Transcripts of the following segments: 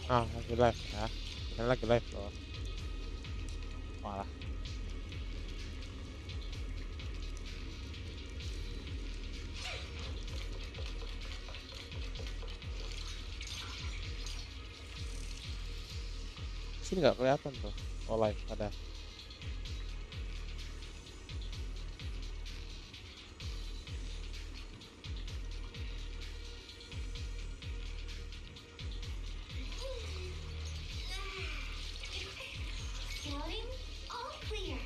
Ah, lagi live ya. Ini lagi live loh. Malah. Sini nggak kelihatan tuh. Oh live ada. Scouting, all clear.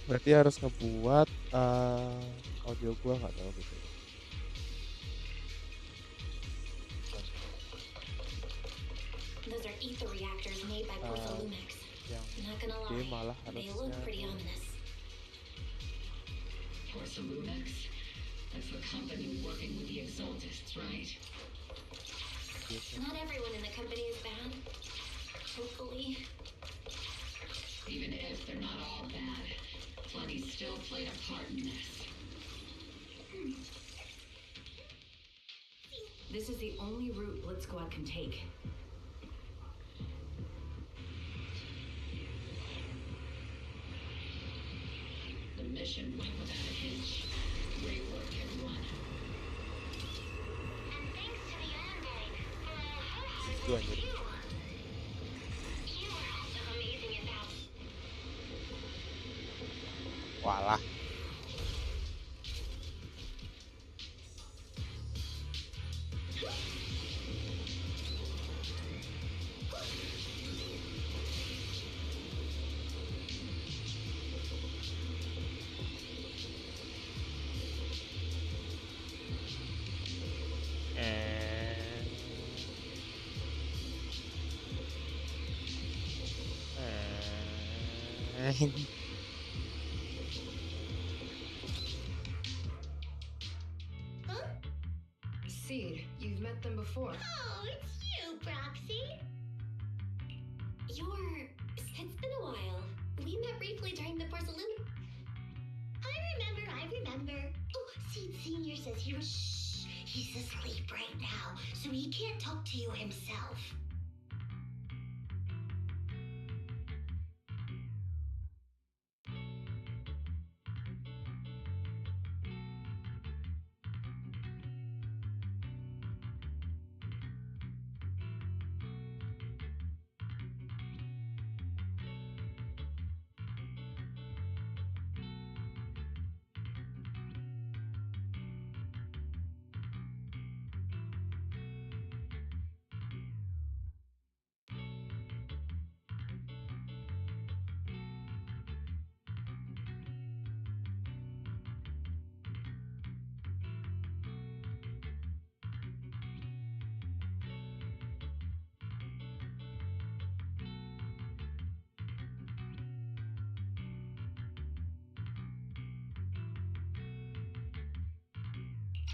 Berarti harus ngebuat audio gua nggak tahu gitu. Those are ether reactors made by Portholumix. Yang Not gonna gede lie, malah they harusnya look pretty ominous. Portholumix? That's the company working with the Exaltists, right? Not everyone in the company is bad. Hopefully. Even if they're not all bad, plenty still played a part in this. This is the only route Blitz Squad can take. The mission went without a hitch. Great work, everyone. And thanks to the Undead for a hard Itu work aja. too. You were also amazing at that. Walah. Huh? Seed, you've met them before. Oh, it's you, Proxy. It's been a while. We met briefly during the porcelain. I remember. Oh, Seed Senior says he was he's asleep right now, so he can't talk to you himself.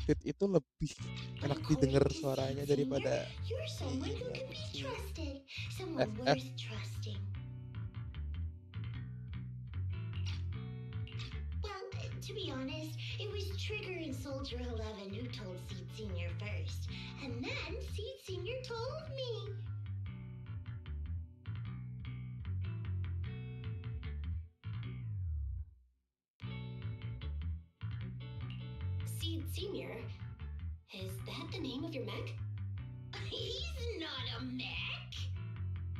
Fit itu lebih enak didengar suaranya daripada You're someone who yang can be si trusted. Someone FF. worth trusting. Well, to be honest, it was Trigger and Soldier 11 who told Seed Senior first. And then Seed Senior told me. Seed Senior? Is that the name of your mech? He's not a mech.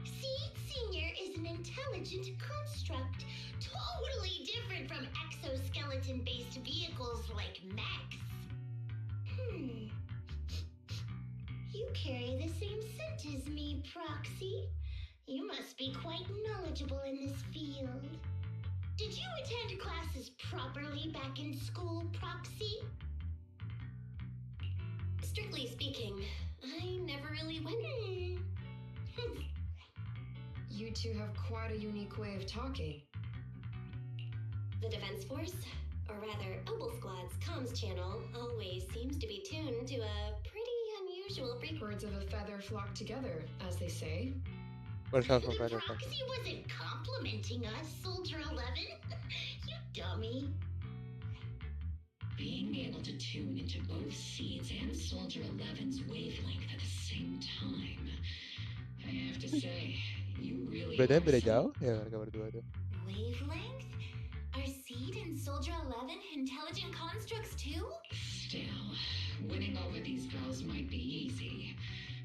Seed Senior is an intelligent construct, totally different from exoskeleton-based vehicles like mechs. You carry the same scent as me, Proxy. You must be quite knowledgeable in this field. Did you attend classes properly back in school, Proxy? Strictly speaking, I never really went. You two have quite a unique way of talking. The Defense Force, or rather, Opal Squad's comms channel, always seems to be tuned to a pretty unusual frequency. Birds of a feather flock together, as they say. Proxy wasn't complimenting us, Soldier 11. You dummy. Being able to tune into both Seeds and Soldier 11's wavelength at the same time. I have to say, you really Bedanya are beda some jauh ya mereka berdua tuh. Wavelength? Are Seed and Soldier 11 intelligent constructs too? Still, winning over these girls might be easy.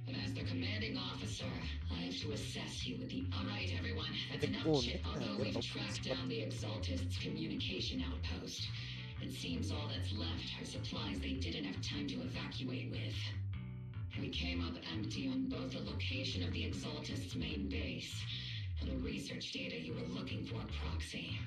But as their commanding officer, I have to assess you with the... Alright, everyone, that's enough chit. Unik-unik I'll go anjir and open track spot. down the Exaltists' communication outpost. It seems all that's left are supplies they didn't have time to evacuate with. We came up empty on both the location of the Exaltists' main base and the research data you were looking for, Proxy.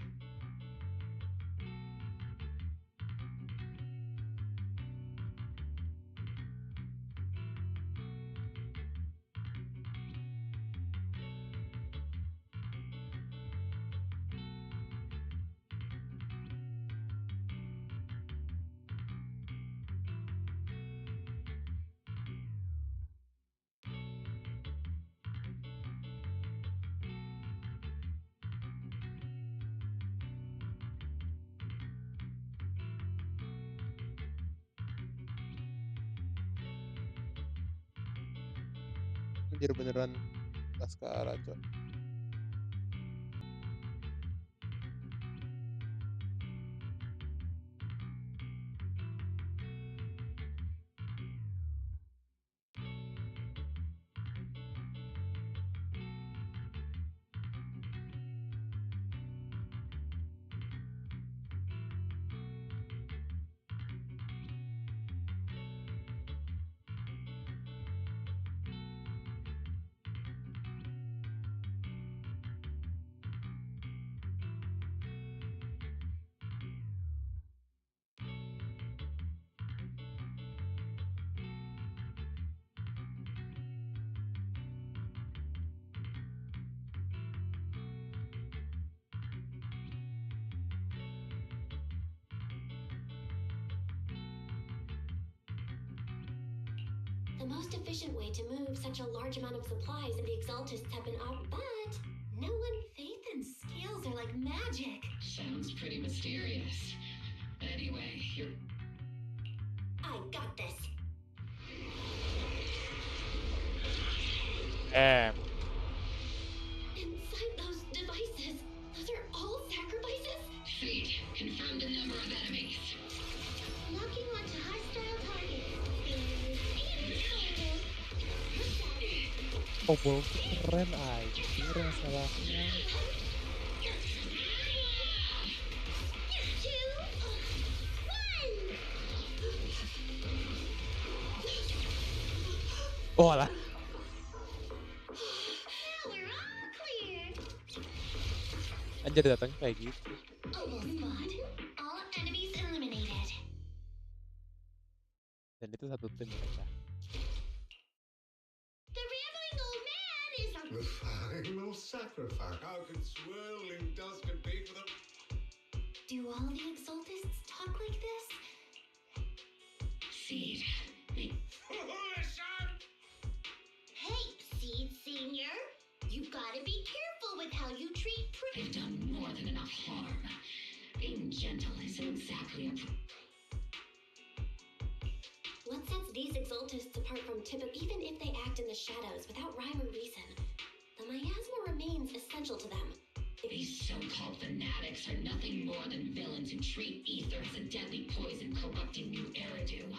Anjir beneran Laskara, cok. The most efficient way to move such a large amount of supplies and the Exaltists have been but no one faith and scales are like magic. Sounds pretty mysterious. Anyway, you're... I got this. Inside those devices, those are all sacrifices? Fate, confirm the number of enemies. Locking onto hostile target. Obol keren anjir masalahnya. Oh alah. Anjir datang kayak gitu. All enemies eliminated. Dan itu satu tim mereka. The rambling old man is The final sacrifice. How can swirling dust compete with them? Do all the Exaltists talk like this? Seed. Listen! Hey, Seed Senior. You gotta be careful with how you treat They've done more than enough harm. Being gentle isn't exactly a... What sets these Exaltists apart from even if they act in the shadows without rhyme or reason? The miasma remains essential to them. These so-called fanatics are nothing more than villains who treat ether as a deadly poison corrupting new Eridu.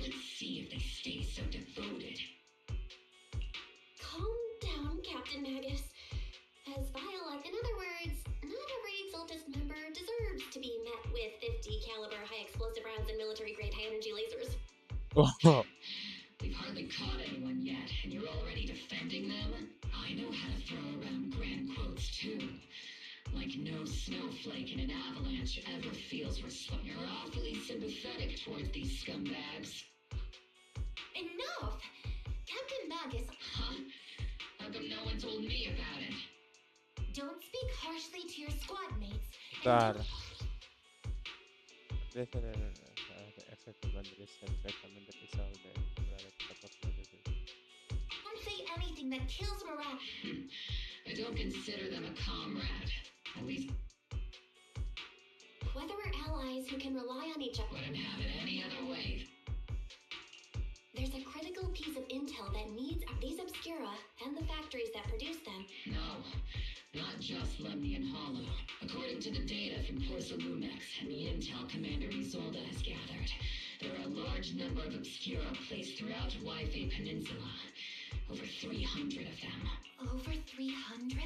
Let's see if they stay so devoted. Calm down, Captain Magus. As vile, in other words, not every Exaltist member deserves to be met with 50 caliber high explosive rounds and military grade high energy lasers. Oh. We've hardly caught anyone yet, and you're already defending them? I know how to throw around grand quotes too. Like no snowflake in an avalanche ever feels You're awfully sympathetic towards these scumbags. Enough! Captain Magus, Huh? How come no one told me about it? don't speak harshly to your squad mates. Bentar. The effect of Andres has recommended that is all the berada di tempat itu. Don't say anything that kills morale. I don't consider them a comrade. At least... Whether we're allies allies who can rely on each other. Wouldn't have it any other way. There's a critical piece of intel that needs these Obscura and the factories that produce them. No, not just Lemnian Hollow. According to the data from Porcelumex and the intel Commander Isolde has gathered, there are a large number of Obscura placed throughout Wi-Fi Peninsula. Over 300 of them. Over 300?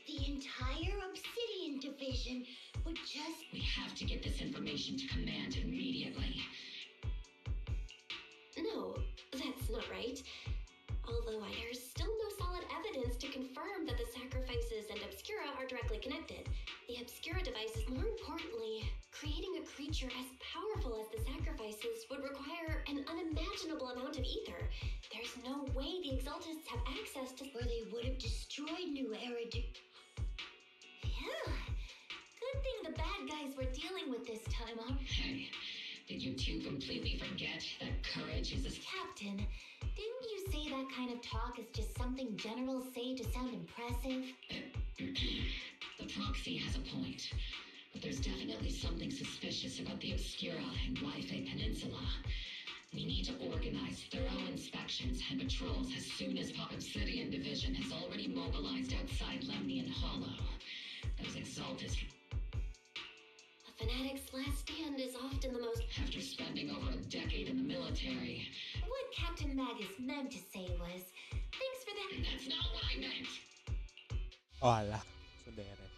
The entire Obsidian Division would just... We have to get this information to Command immediately. No, that's not right. Although there's still no solid evidence to confirm that the sacrifices and Obscura are directly connected. The Obscura devices, more importantly, creating a creature as powerful as the sacrifices would require an unimaginable amount of ether. There's no way the Exaltists have access to... Or they would have destroyed New Era. Yeah. Good thing the bad guys were dealing with this time, huh? Hey, did you two completely forget that courage is a... Captain, didn't you say that kind of talk is just something generals say to sound impressive? The proxy has a point, but there's definitely something suspicious about the Obscura and Wi-Fi Peninsula. We need to organize thorough inspections and patrols as soon as Obsidian Division has already mobilized outside Lemnian Hollow. Those Exaltists... A fanatic's last stand is often the most... After spending over a decade in the military... What Captain Magus meant to say was, thanks for that... That's not what I meant! Oh alah, sundere.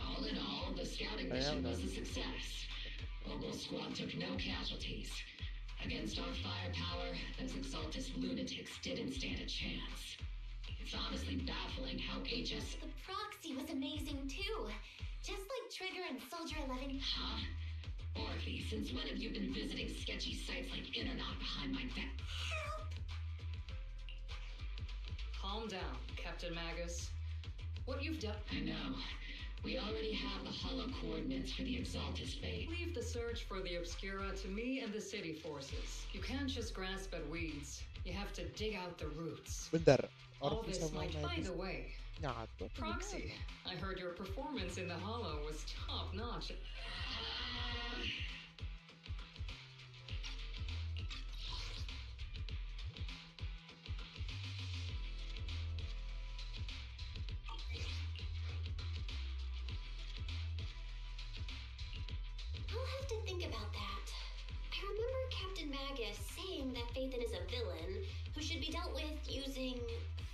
All in all, the scouting mission was a success. Mobile Squad took no casualties. Against our firepower, those Exaltist lunatics didn't stand a chance. It's honestly baffling how HS... The proxy was amazing too. Just like Trigger and Soldier 11. Huh? Orphe, since when have you been visiting sketchy sites like Internaut behind my back? Help! Calm down, Captain Magus. What you've done... I know. We already have the hollow coordinates for the Exaltist base. Leave the search for the Obscura to me and the city forces. You can't just grasp at weeds. You have to dig out the roots. Bentar, All Orphe this sama might, by Magus the way, nyatu. Proxy, I heard your performance in the Hollow was top-notch. I'll have to think about that. I remember Captain Magus saying that Phaethon is a villain who should be dealt with using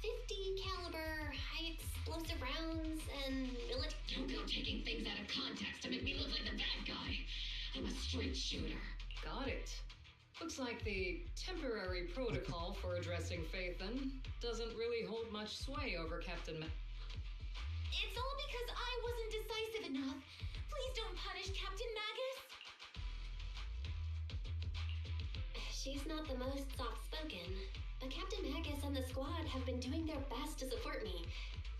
50 caliber high explosive rounds and military... Don't go taking things out of context to make me look like the bad guy. I'm a straight shooter. Got it. Looks like the temporary protocol for addressing Phaethon doesn't really hold much sway over Captain It's all because I wasn't decisive enough. Please don't punish Captain Magus. She's not the most soft-spoken, but Captain Magus and the squad have been doing their best to support me.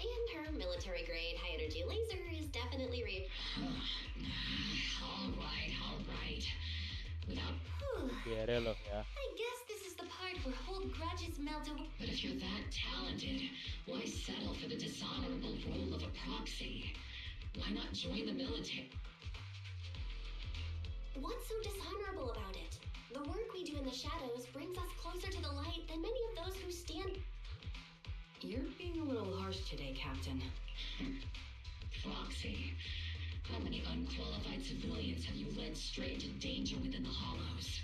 And her military-grade high-energy laser is definitely All right. Without... Biare loh ya. I guess this is the part where old grudges melt away. But if you're that talented, why settle for the dishonorable role of a proxy? Why not join the military? What's so dishonorable about it? The work we do in the shadows brings us closer to the light than many of those who stand... You're being a little harsh today, Captain. Proxy. How many unqualified civilians have you led straight into danger within the Hollows?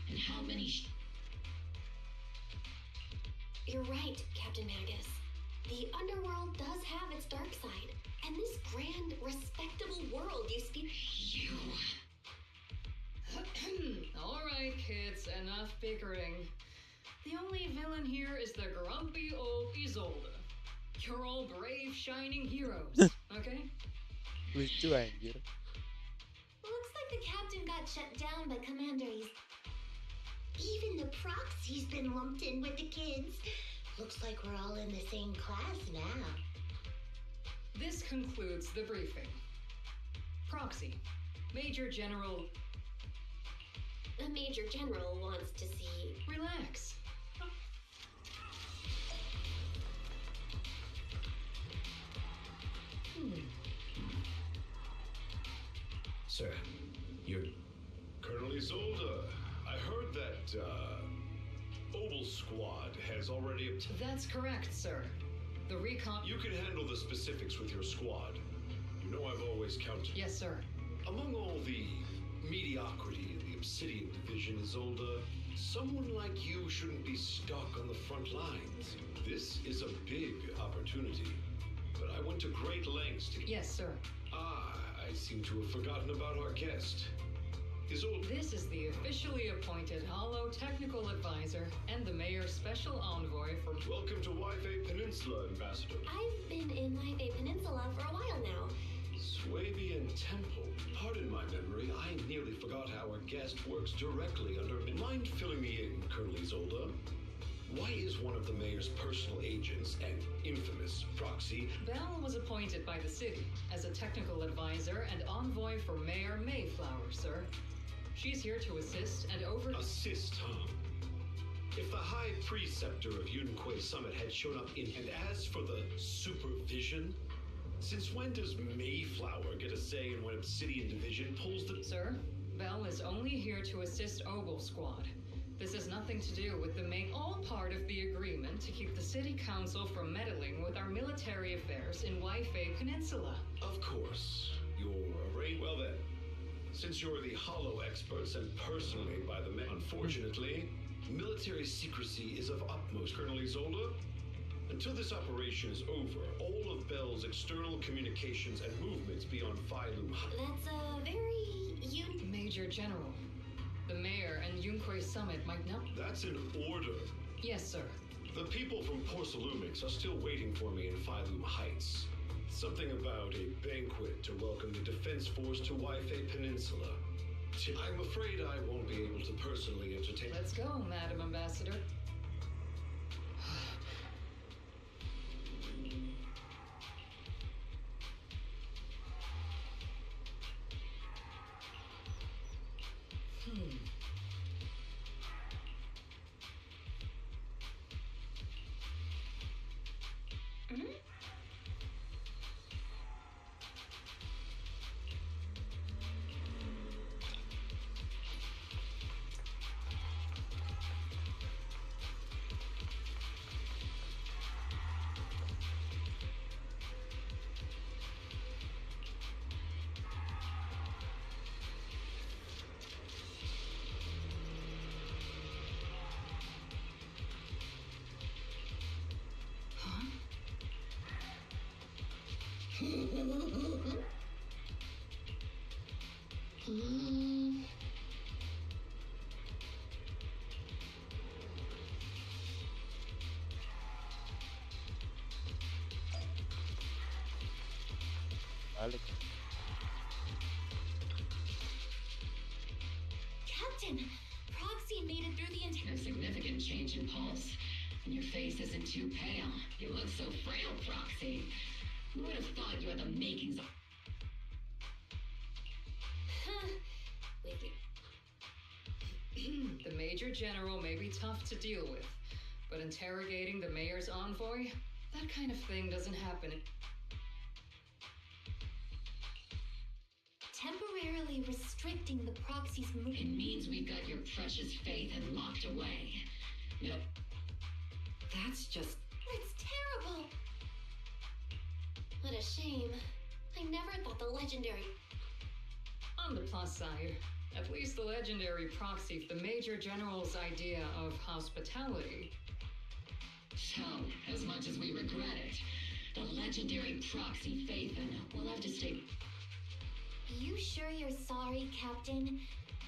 And how many... You're right, Captain Magus. The underworld does have its dark side. And this grand, respectable world you speak... You... All right, kids, enough bickering. The only villain here is the grumpy old Isolde. You're all brave, shining heroes, okay? Lucu anjir. Looks like the captain got shut down by commanderies. Even the proxy's been lumped in with the kids. Looks like we're all in the same class now. This concludes the briefing. Proxy, Major General... The Major General wants to see... Relax. Sir, you're... Colonel Isolde, I heard that, Oval Squad has already obtained... That's correct, sir. The recon... You can handle the specifics with your squad. You know I've always counted... Yes, sir. Among all the mediocrity in the Obsidian Division, Isolde, someone like you shouldn't be stuck on the front lines. This is a big opportunity. But I went to great lengths to... Yes, sir. Ah, I seem to have forgotten about our guest. Isolde... This is the officially appointed Hollow Technical Advisor and the Mayor's Special Envoy for... Welcome to Waifei Peninsula, Ambassador. I've been in Waifei Peninsula for a while now. Swabian Temple. Pardon my memory, I nearly forgot how our guest works directly under... Mind filling me in, Colonel Isolde? Why is one of the mayor's personal agents, an infamous proxy... Belle was appointed by the city as a technical advisor and envoy for Mayor Mayflower, sir. She's here to assist and Assist, huh? If the High Preceptor of Yunquay Summit had shown up in... And as for the supervision... Since when does Mayflower get a say in when Obsidian Division pulls the... Sir, Belle is only here to assist Ogle Squad. This has nothing to do with the all part of the agreement to keep the City Council from meddling with our military affairs in Waifei Peninsula. Of course. You're arranged... Well then, since you're the hollow experts and personally by the men... Unfortunately, military secrecy is of utmost, Colonel Isolde. Until this operation is over, all of Belle's external communications and movements beyond Phylum... That's a very... Major General, the Mayor and Yunquay Summit might know. That's an order. Yes, sir. The people from Porcelumix are still waiting for me in Phylum Heights. Something about a banquet to welcome the Defense Force to Waifei Peninsula. I'm afraid I won't be able to personally entertain... Let's go, Madam Ambassador. Balik. Captain, Proxy made it through the entire... No significant change in pulse. And your face isn't too pale. You look so frail, Proxy. Who would have thought you had the makings of... The Major General may be tough to deal with, but interrogating the Mayor's envoy, that kind of thing doesn't happen. Temporarily restricting the Proxy's It movement. means we've got your precious faith and locked away. No. That's just... That's terrible. What a shame. I never thought the legendary... On the plus side, at least the legendary proxy, the Major General's idea of hospitality. So, as much as we regret it, the legendary proxy Phaethon will have to stay... You sure you're sorry, Captain?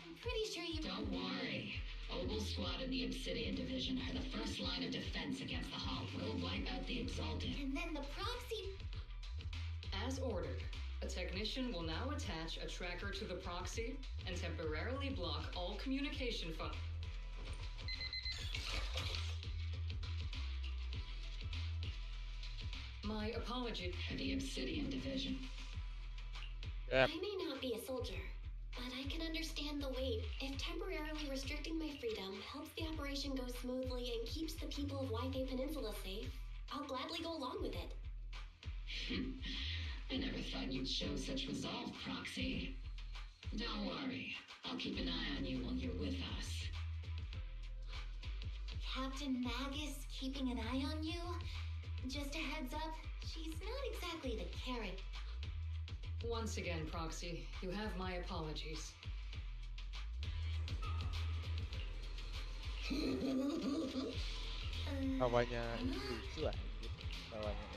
I'm pretty sure you... Don't worry. Ogle Squad and the Obsidian Division are the first line of defense against the Hulk. We'll wipe out the Exalted. And then the proxy. As ordered, a technician will now attach a tracker to the proxy and temporarily block all communication My apology. For the Obsidian Division. I may not be a soldier, but I can understand the weight. If temporarily restricting my freedom helps the operation go smoothly and keeps the people of Wi-Fi Peninsula safe, I'll gladly go along with it. I never thought you'd show such resolve, Proxy. Don't worry. I'll keep an eye on you while you're with us. Captain Magus keeping an eye on you? Just a heads up, she's not exactly the carrot. Once again, Proxy, you have my apologies. Tawanya ini lucu aja. Tawanya.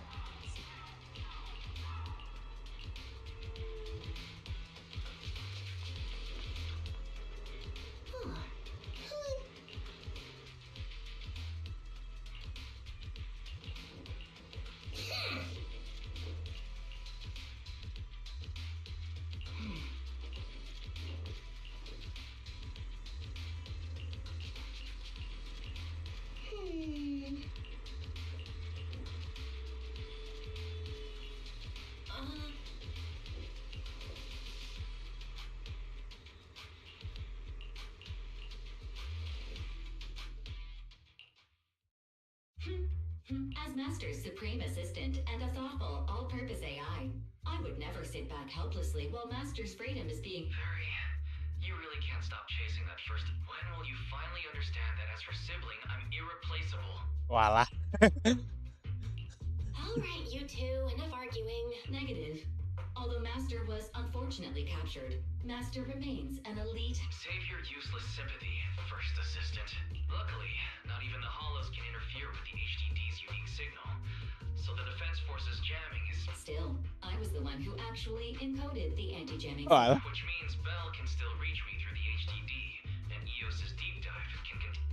As Master's supreme assistant and a thoughtful, all-purpose AI, I would never sit back helplessly while Master's freedom is being... Harry, you really can't stop chasing that first... When will you finally understand that as her sibling, I'm irreplaceable? Walah. All right, you two, enough arguing. Negative. Although Master was unfortunately captured, Master remains an elite... Save your useless sympathy, First Assistant. Luckily, not even the Hollows can interfere with the HDD's unique signal, so the Defense Force's jamming is... Still, I was the one who actually encoded the anti-jamming... Walah. Which means Bell can still reach me through the HDD, and EOS's deep dive can continue.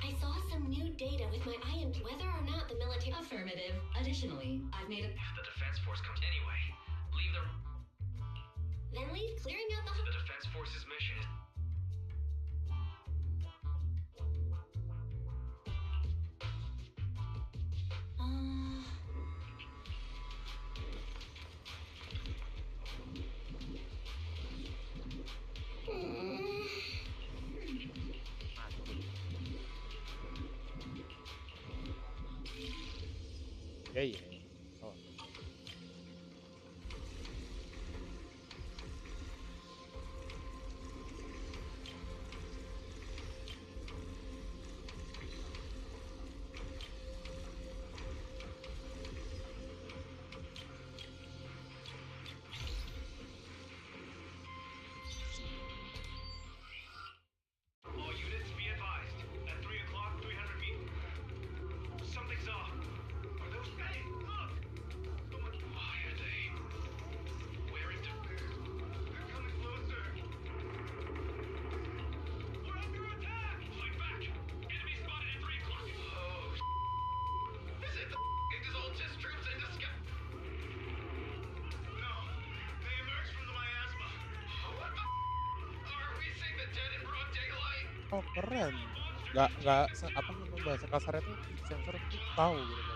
I saw some new data with my eye on whether or not the military... Affirmative. Additionally, I've made a... If the Defense Force comes anyway, leave the... Then leave clearing out the... The Defense Force's mission is... Ya ya. Oh. All units be advised. At 3 o'clock, 300 meters. Something's off. Are those... Hey, look! Why are they... Where is the... They're coming closer. We're under attack! Fight back! Enemy spotted at 3 o'clock. Oh, Is it the Exalted troops in disguise? No. They emerged from the miasma. What the... Are we seeing the dead in broad daylight? Oh keren. Apa namanya bahasa kasarnya tuh sensor tuh tahu gitu.